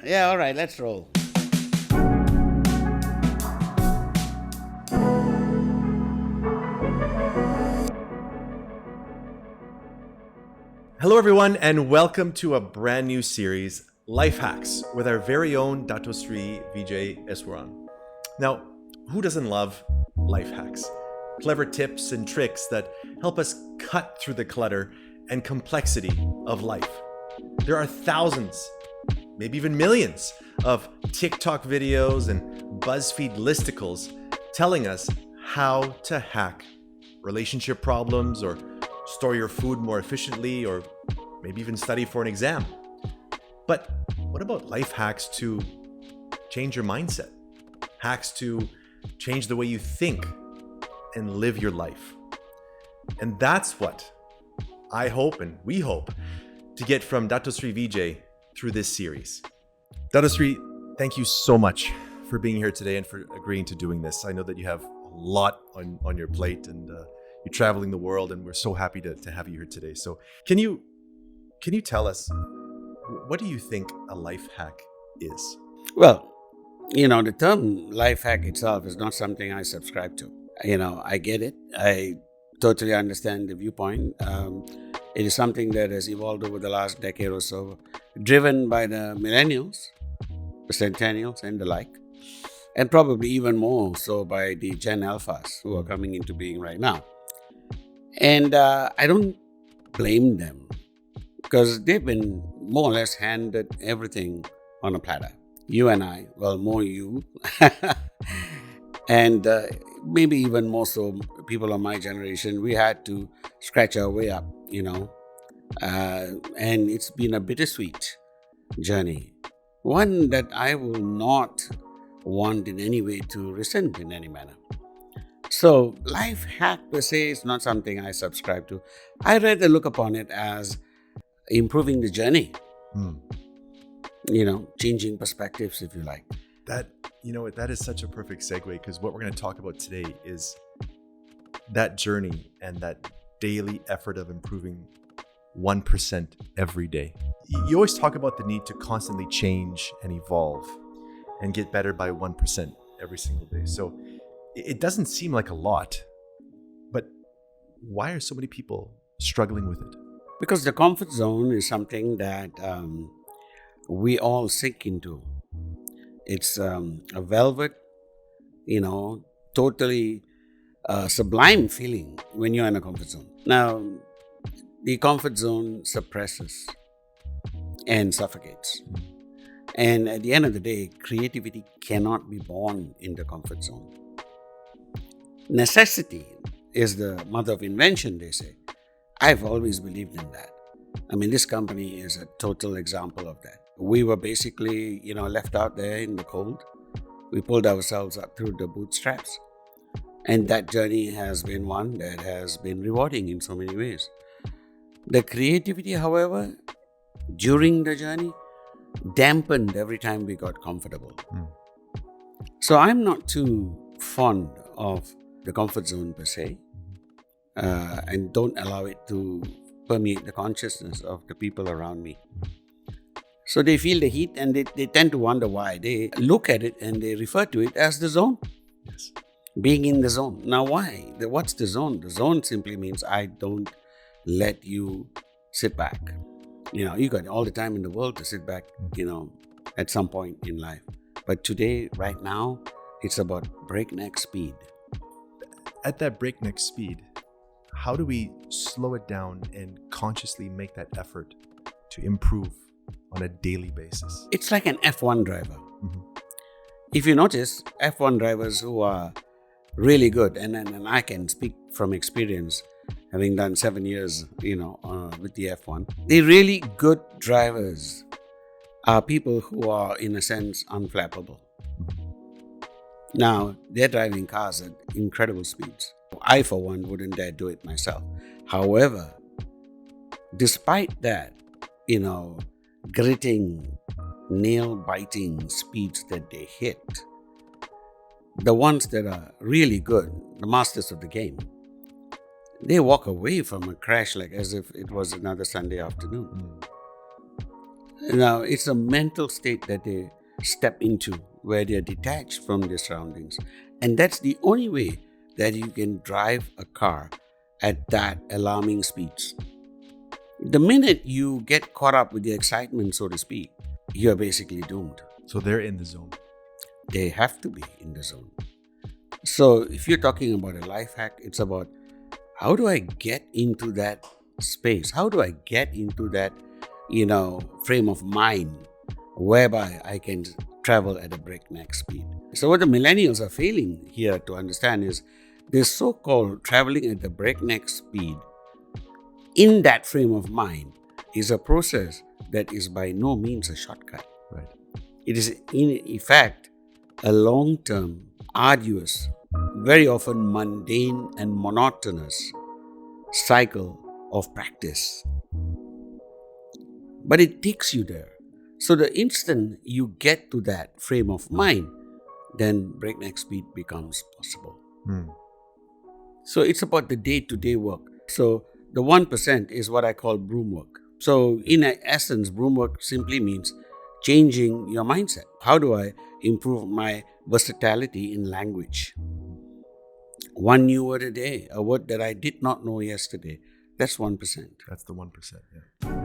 Yeah, all right, let's roll. Hello, everyone, and welcome to a brand new series, Life Hacks, with our very own DATO Siri Vijay Eswaran. Now, who doesn't love life hacks? Clever tips and tricks that help us cut through the clutter and complexity of life. There are thousands, maybe even millions, of TikTok videos and BuzzFeed listicles telling us how to hack relationship problems or store your food more efficiently or maybe even study for an exam. But what about life hacks to change your mindset? Hacks to change the way you think and live your life. And that's what I hope and we hope to get from DATO Siri Vijay through this series. DATO Siri, thank you so much for being here today and for agreeing to doing this. I know that you have a lot on your plate and you're traveling the world, and we're so happy to have you here today. So can you tell us, what do you think a life hack is? Well, the term life hack itself is not something I subscribe to. I get it. I totally understand the viewpoint. It is something that has evolved over the last decade or so, driven by the millennials, the centennials, and the like, and probably even more so by the Gen Alphas who are coming into being right now. And I don't blame them because they've been more or less handed everything on a platter. You and I, well, more you, and maybe even more so people of my generation, we had to scratch our way up, and it's been a bittersweet journey. One that I will not want in any way to resent in any manner. So, life hack per se is not something I subscribe to. I rather look upon it as improving the journey. Changing perspectives, if you like. That is such a perfect segue, because what we're going to talk about today is that journey and that daily effort of improving 1% every day. You always talk about the need to constantly change and evolve and get better by 1% every single day. So it doesn't seem like a lot, but why are so many people struggling with it? Because the comfort zone is something that we all sink into. It's a velvet, totally sublime feeling when you're in a comfort zone. Now, the comfort zone suppresses and suffocates. And at the end of the day, creativity cannot be born in the comfort zone. Necessity is the mother of invention, they say. I've always believed in that. This company is a total example of that. We were basically, left out there in the cold. We pulled ourselves up through the bootstraps. And that journey has been one that has been rewarding in so many ways. The creativity, however, during the journey, dampened every time we got comfortable. So I'm not too fond of the comfort zone per se, and don't allow it to permeate the consciousness of the people around me. So they feel the heat and they tend to wonder why. They look at it and they refer to it as the zone. Yes. Being in the zone. Now why? What's the zone? The zone simply means I don't let you sit back. You got all the time in the world to sit back, at some point in life. But today, right now, it's about breakneck speed. At that breakneck speed, how do we slow it down and consciously make that effort to improve on a daily basis? It's like an F1 driver. If you notice, F1 drivers who are really good, and I can speak from experience, having done 7 years, with the F1, the really good drivers are people who are, in a sense, unflappable. Now, they're driving cars at incredible speeds. I, for one, wouldn't dare do it myself. However, despite that, gritting, nail-biting speeds that they hit, the ones that are really good, the masters of the game, they walk away from a crash like as if it was another Sunday afternoon. Now, it's a mental state that they step into where they're detached from their surroundings. And that's the only way that you can drive a car at that alarming speeds. The minute you get caught up with the excitement, so to speak, you're basically doomed. So they're in the zone. They have to be in the zone. So if you're talking about a life hack, it's about how do I get into that space? How do I get into that, frame of mind whereby I can travel at a breakneck speed? So what the millennials are failing here to understand is this so-called traveling at the breakneck speed in that frame of mind is a process that is by no means a shortcut. Right. It is in effect a long-term, arduous, very often mundane and monotonous cycle of practice. But it takes you there. So the instant you get to that frame of mind, then breakneck speed becomes possible. So it's about the day-to-day work. So the 1% is what I call broom work. So in essence, broom work simply means changing your mindset. How do I improve my versatility in language? One new word a day, a word that I did not know yesterday. That's 1%. That's the 1%. Yeah.